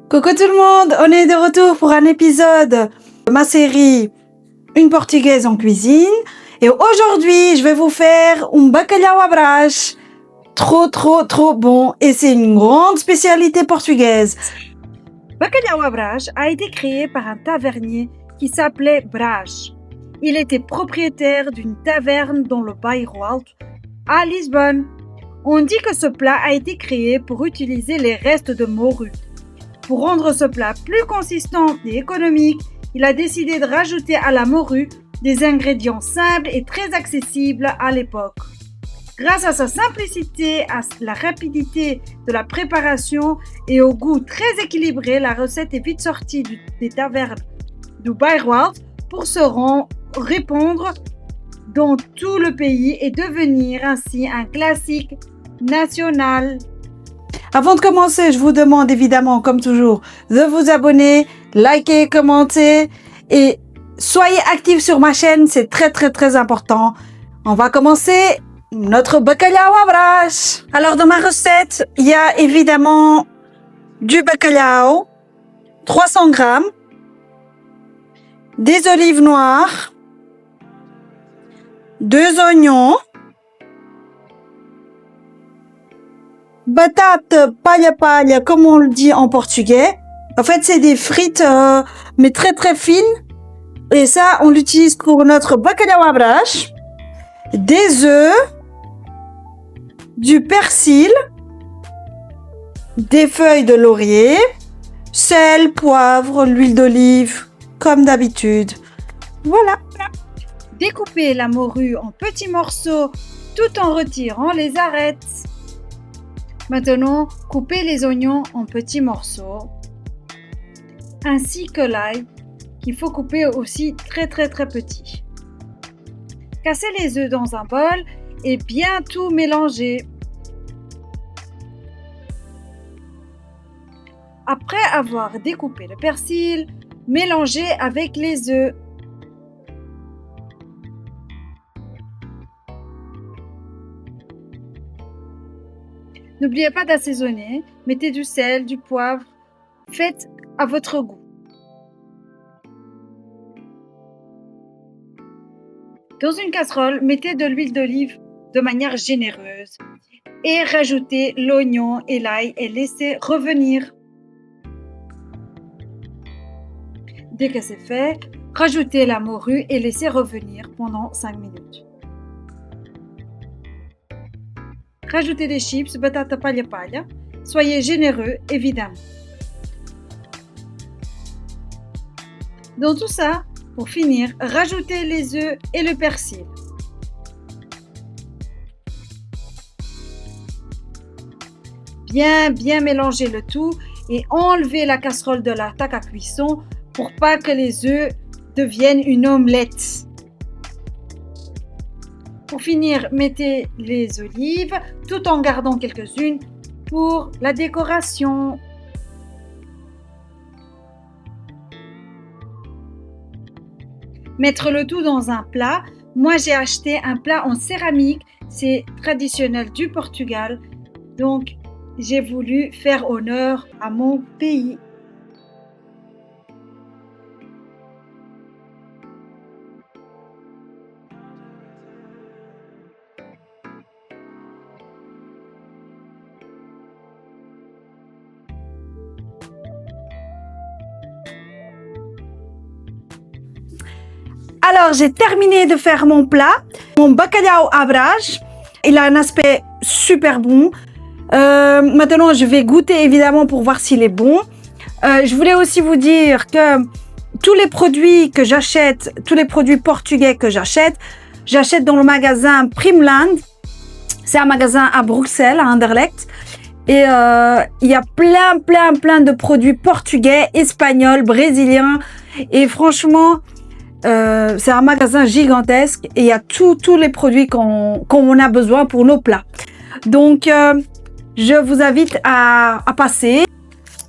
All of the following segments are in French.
Coucou tout le monde, on est de retour pour un épisode de ma série Une Portugaise en cuisine. Et aujourd'hui, je vais vous faire un bacalhau à brás. Trop bon. Et c'est une grande spécialité portugaise. Bacalhau à brás a été créé par un tavernier qui s'appelait Brás. Il était propriétaire d'une taverne dans le Bairro Alto, à Lisbonne. On dit que ce plat a été créé pour utiliser les restes de morue. Pour rendre ce plat plus consistant et économique, il a décidé de rajouter à la morue des ingrédients simples et très accessibles à l'époque. Grâce à sa simplicité, à la rapidité de la préparation et au goût très équilibré, la recette est vite sortie des tavernes du Bairro Alto pour se répandre dans tout le pays et devenir ainsi un classique national. Avant de commencer, je vous demande évidemment, comme toujours, de vous abonner, liker, commenter et soyez actifs sur ma chaîne, c'est très important. On va commencer notre bacalhau à brás. Alors dans ma recette, il y a évidemment du bacalhau, 300 grammes, des olives noires, 2 oignons, batates palha, comme on le dit en portugais. En fait, c'est des frites, mais très fines. Et ça, on l'utilise pour notre bacalhau à brás. Des œufs, du persil, des feuilles de laurier, sel, poivre, l'huile d'olive, comme d'habitude. Voilà. Découpez la morue en petits morceaux tout en retirant les arêtes. Maintenant, coupez les oignons en petits morceaux, ainsi que l'ail, qu'il faut couper aussi très petit. Cassez les œufs dans un bol et bien tout mélanger. Après avoir découpé le persil, mélangez avec les œufs. N'oubliez pas d'assaisonner, mettez du sel, du poivre, faites à votre goût. Dans une casserole, mettez de l'huile d'olive de manière généreuse et rajoutez l'oignon et l'ail et laissez revenir. Dès que c'est fait, rajoutez la morue et laissez revenir pendant 5 minutes. Rajoutez des chips, batata palha. Soyez généreux, évidemment. Dans tout ça, pour finir, rajoutez les œufs et le persil. Bien mélanger le tout et enlevez la casserole de la taque à cuisson pour pas que les œufs deviennent une omelette. Pour finir, mettez les olives tout en gardant quelques-unes pour la décoration. Mettre le tout dans un plat. Moi, j'ai acheté un plat en céramique. C'est traditionnel du Portugal. Donc, j'ai voulu faire honneur à mon pays. Alors, j'ai terminé de faire mon plat. Mon bacalhau à brás, il a un aspect super bon. Maintenant, je vais goûter évidemment pour voir s'il est bon. Je voulais aussi vous dire que tous les produits que j'achète, tous les produits portugais que j'achète dans le magasin Primland. C'est un magasin à Bruxelles, à Anderlecht. Et il y a plein de produits portugais, espagnols, brésiliens. Et franchement, c'est un magasin gigantesque et il y a tous les produits qu'on a besoin pour nos plats. Donc, je vous invite à passer.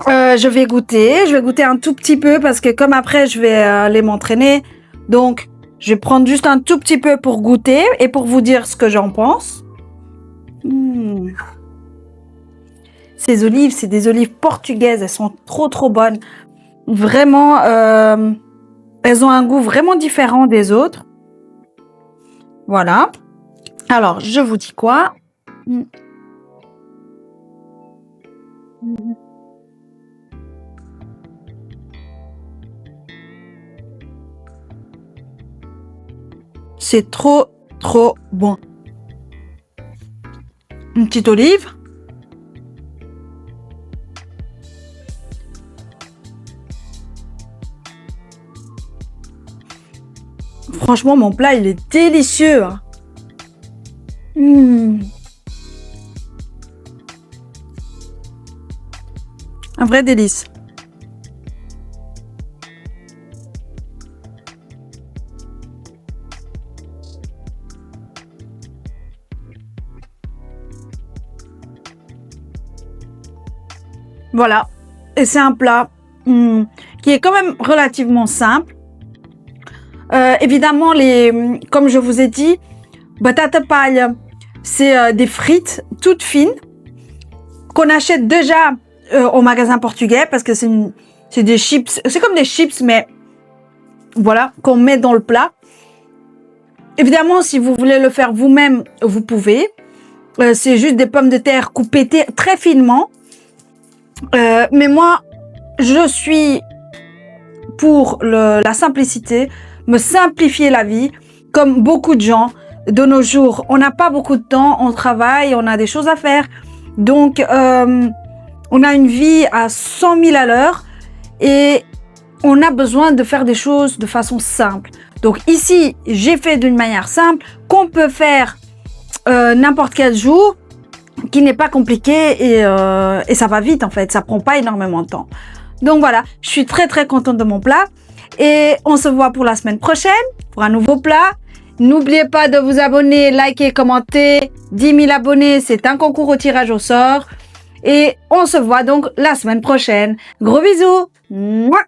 Je vais goûter un tout petit peu parce que comme après, je vais aller m'entraîner. Donc, je vais prendre juste un tout petit peu pour goûter et pour vous dire ce que j'en pense. Ces olives, c'est des olives portugaises. Elles sont trop bonnes. Vraiment, elles ont un goût vraiment différent des autres. Voilà. Alors, je vous dis quoi? C'est trop bon. Une petite olive. Franchement, mon plat, il est délicieux. Hein. Un vrai délice. Voilà. Et c'est un plat qui est quand même relativement simple. Évidemment, comme je vous ai dit, batata palha, c'est des frites toutes fines qu'on achète déjà au magasin portugais parce que c'est des chips. C'est comme des chips, mais voilà, qu'on met dans le plat. Évidemment, si vous voulez le faire vous-même, vous pouvez. C'est juste des pommes de terre coupées très finement. Mais moi, je suis pour la simplicité, me simplifier la vie, comme beaucoup de gens de nos jours. On n'a pas beaucoup de temps, on travaille, on a des choses à faire. Donc, on a une vie à 100 000 à l'heure et on a besoin de faire des choses de façon simple. Donc ici, j'ai fait d'une manière simple qu'on peut faire n'importe quel jour, qui n'est pas compliqué et ça va vite en fait, ça prend pas énormément de temps. Donc voilà, je suis très contente de mon plat et on se voit pour la semaine prochaine pour un nouveau plat. N'oubliez pas de vous abonner, liker, commenter. 10 000 abonnés, c'est un concours au tirage au sort et on se voit donc la semaine prochaine. Gros bisous. Mouah.